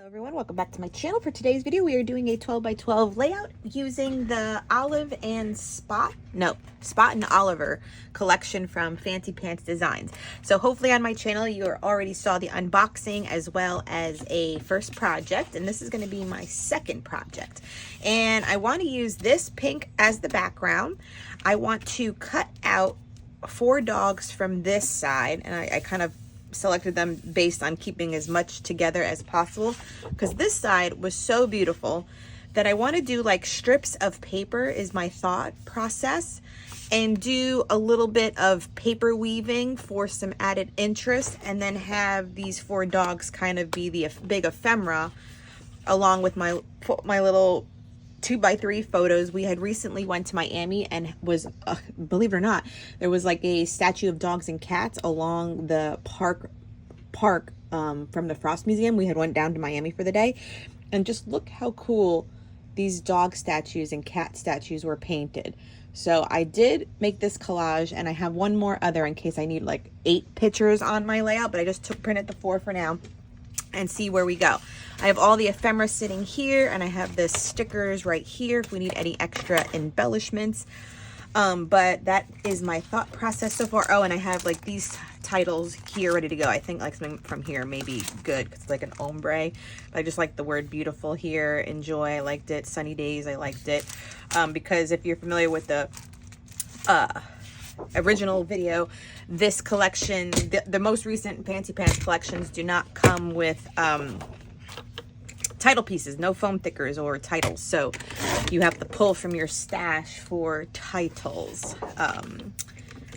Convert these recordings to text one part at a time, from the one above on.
Hello everyone, welcome back to my channel. For today's video, we are doing a 12 by 12 layout using the Spot and Oliver collection from Fancy Pants Designs. So hopefully on my channel, you already saw the unboxing as well as a first project, and this is going to be my second project. And I want to use this pink as the background. I want to cut out 4 dogs from this side, and I kind of selected them based on keeping as much together as possible, because this side was so beautiful that I want to do like strips of paper is my thought process, and do a little bit of paper weaving for some added interest, and then have these 4 dogs kind of be the big ephemera along with my little 2x3 photos. We had recently went to Miami and was, believe it or not, there was like a statue of dogs and cats along the park from the Frost Museum. We had went down to Miami for the day, and just look how cool these dog statues and cat statues were painted. So I did make this collage, and I have one more other in case I need like 8 pictures on my layout, but I just printed the 4 for now and see where we go. I have all the ephemera sitting here, and I have the stickers right here if we need any extra embellishments. But that is my thought process so far. Oh, and I have like these titles here ready to go. I think like something from here may be good because it's like an ombre. But I just like the word beautiful here. Enjoy, I liked it. Sunny days, I liked it. Because if you're familiar with the original video, this collection, the most recent Fancy Pants collections do not come with title pieces, no foam thickers or titles, so you have to pull from your stash for titles. I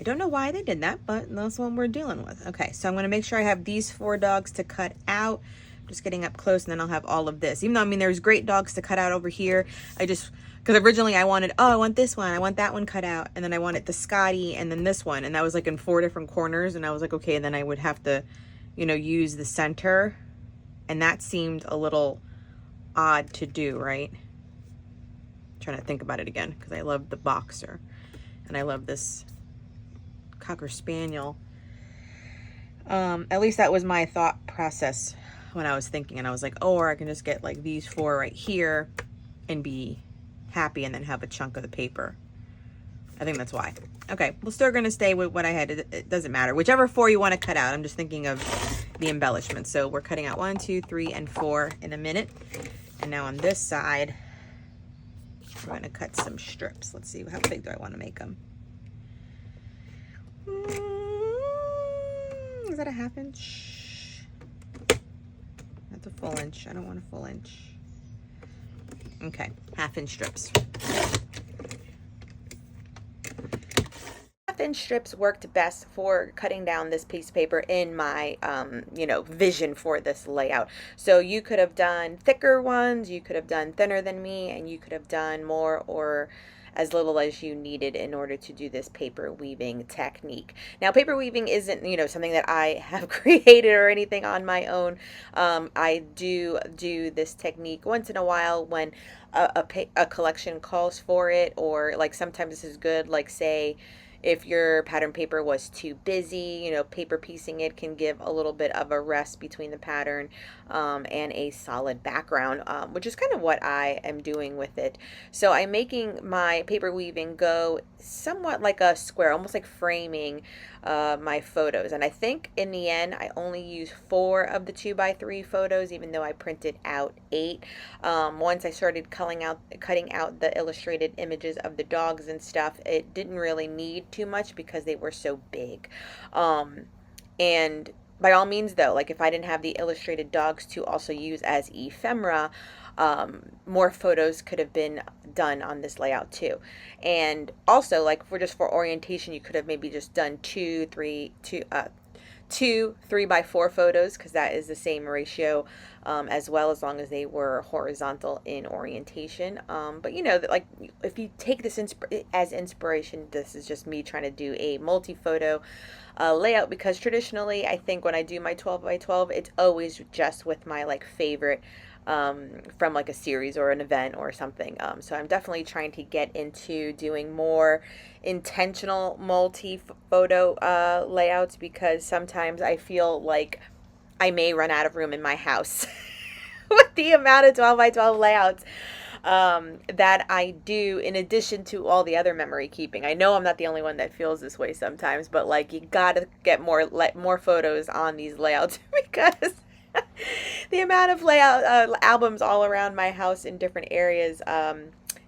don't know why they did that, but that's what we're dealing with. Okay, so I'm going to make sure I have these 4 dogs to cut out. Just getting up close, and then I'll have all of this. Even though, I mean, there's great dogs to cut out over here, because originally I wanted, I want this one, I want that one cut out, and then I wanted the Scotty, and then this one, and that was like in 4 different corners, and I was like, okay, then I would have to, use the center, and that seemed a little odd to do, right? I'm trying to think about it again, because I love the boxer, and I love this Cocker Spaniel. At least that was my thought process when I was thinking, and I was like, oh, or I can just get like these 4 right here and be happy, and then have a chunk of the paper. I think that's why. Okay, we're still going to stay with what I had. It doesn't matter. Whichever 4 you want to cut out. I'm just thinking of the embellishments. So we're cutting out 1, 2, 3, and 4 in a minute. And now on this side, we're going to cut some strips. Let's see, how big do I want to make them? Is that a 1/2 inch? That's a full inch. I don't want a full inch. Okay, 1/2 inch strips. 1/2 inch strips worked best for cutting down this piece of paper in my, vision for this layout. So you could have done thicker ones, you could have done thinner than me, and you could have done more or as little as you needed in order to do this paper weaving technique. Now, paper weaving isn't, something that I have created or anything on my own. I do this technique once in a while when a collection calls for it, or like sometimes this is good, like say, if your pattern paper was too busy, paper piecing it can give a little bit of a rest between the pattern and a solid background, which is kind of what I am doing with it. So I'm making my paper weaving go somewhat like a square, almost like framing my photos. And I think in the end, I only use 4 of the 2x3 photos, even though I printed out 8. Once I started cutting out the illustrated images of the dogs and stuff, it didn't really need too much because they were so big. And by all means, though, like if I didn't have the illustrated dogs to also use as ephemera, more photos could have been done on this layout too. And also, like for orientation, you could have maybe just done 2 3x4 photos, because that is the same ratio as well, as long as they were horizontal in orientation. But like if you take this as inspiration, this is just me trying to do a multi-photo layout, because traditionally I think when I do my 12 by 12, it's always just with my like favorite from like a series or an event or something. So I'm definitely trying to get into doing more intentional multi-photo layouts, because sometimes I feel like I may run out of room in my house the amount of 12 by 12 layouts that I do in addition to all the other memory keeping. I know I'm not the only one that feels this way sometimes, but like you gotta get more photos on these layouts because the amount of layout albums all around my house in different areas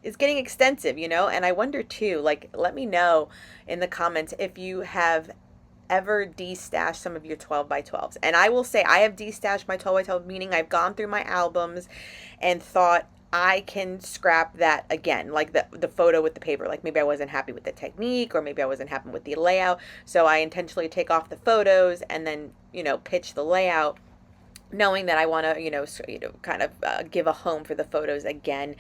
is getting extensive, you know. And I wonder too, like, let me know in the comments if you have ever destashed some of your 12 by 12s. And I will say I have destashed my 12 by 12, meaning I've gone through my albums and thought I can scrap that again, like the photo with the paper. Like maybe I wasn't happy with the technique, or maybe I wasn't happy with the layout, so I intentionally take off the photos and then, you know, pitch the layout, knowing that I want to, kind of give a home for the photos again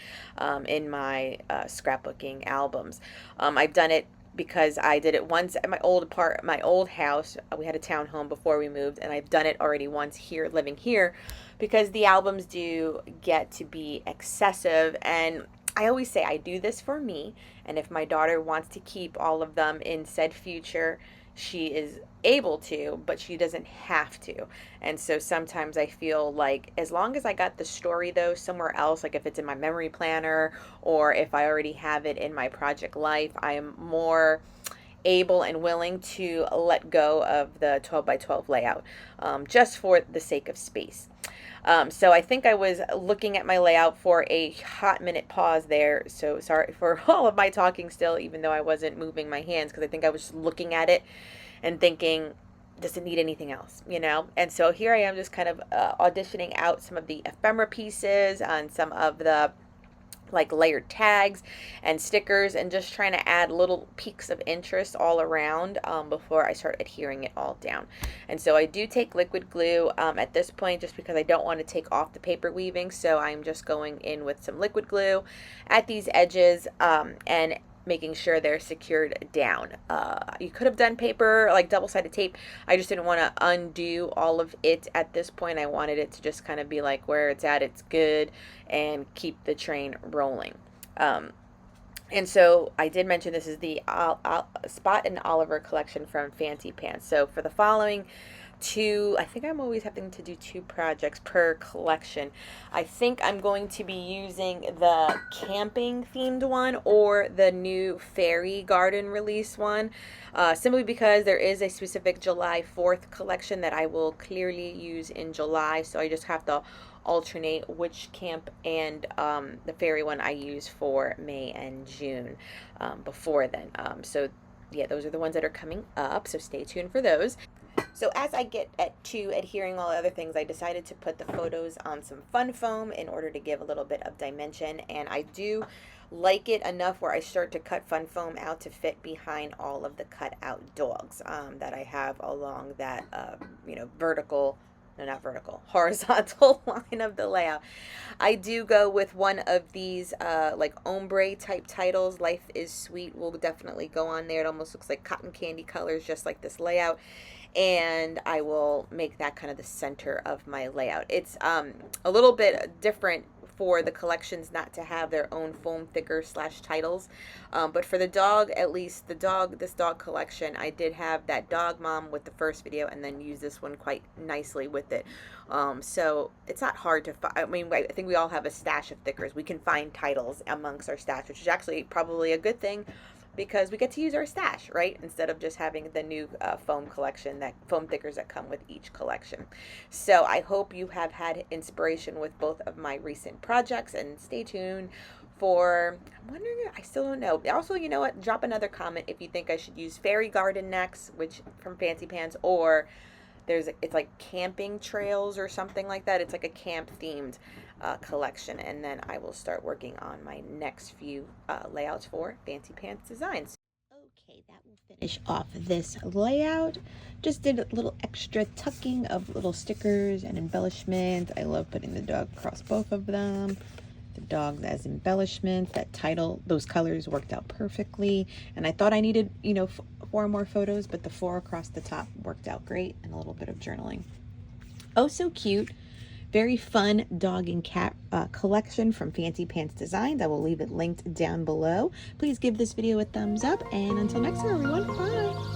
in my scrapbooking albums. I've done it because I did it once at my old house. We had a townhome before we moved, and I've done it already once here, living here, because the albums do get to be excessive. And I always say I do this for me, and if my daughter wants to keep all of them in said future, she is able to, but she doesn't have to. And so sometimes I feel like as long as I got the story though somewhere else, like if it's in my memory planner or if I already have it in my project life, I am more able and willing to let go of the 12 by 12 layout, just for the sake of space. So I think I was looking at my layout for a hot minute pause there. So sorry for all of my talking still, even though I wasn't moving my hands, because I think I was looking at it and thinking, does it need anything else, you know? And so here I am just kind of auditioning out some of the ephemera pieces and some of the like layered tags and stickers, and just trying to add little peaks of interest all around before I start adhering it all down. And so I do take liquid glue at this point, just because I don't want to take off the paper weaving. So I'm just going in with some liquid glue at these edges and making sure they're secured down. You could have done paper, like double-sided tape. I just didn't want to undo all of it at this point. I wanted it to just kind of be like where it's at, it's good, and keep the train rolling. And so I did mention this is the Spot and Oliver collection from Fancy Pants. So for the following two, I think I'm always having to do 2 projects per collection. I think I'm going to be using the camping themed one or the new fairy garden release one, simply because there is a specific July 4th collection that I will clearly use in July. So I just have to alternate which camp and the fairy one I use for May and June before then. So yeah, those are the ones that are coming up, so stay tuned for those. So as I get to adhering all other things, I decided to put the photos on some fun foam in order to give a little bit of dimension. And I do like it enough where I start to cut fun foam out to fit behind all of the cut out dogs that I have along that, horizontal line of the layout. I do go with one of these like ombre type titles. Life is Sweet will definitely go on there. It almost looks like cotton candy colors, just like this layout. And I will make that kind of the center of my layout. It's a little bit different for the collections not to have their own foam thicker / titles, but for the dog, at least this dog collection, I did have that dog mom with the first video and then use this one quite nicely with it. So it's not hard to find. I mean, I think we all have a stash of thickers. We can find titles amongst our stash, which is actually probably a good thing, because we get to use our stash, right? Instead of just having the new foam thickers that come with each collection. So I hope you have had inspiration with both of my recent projects, and stay tuned for, I'm wondering, I still don't know. Also, you know what? Drop another comment if you think I should use Fairy Garden next, which from Fancy Pants, or it's like camping trails or something like that. It's like a camp themed collection, and then I will start working on my next few layouts for Fancy Pants Designs. Okay, that will finish off this layout. Just did a little extra tucking of little stickers and embellishments. I love putting the dog across both of them. The dog as embellishments. That title, those colors worked out perfectly, and I thought I needed 4 more photos, but the 4 across the top worked out great, and a little bit of journaling. Oh, so cute. Very fun dog and cat collection from Fancy Pants Designs. I will leave it linked down below. Please give this video a thumbs up, and until next time, everyone, bye.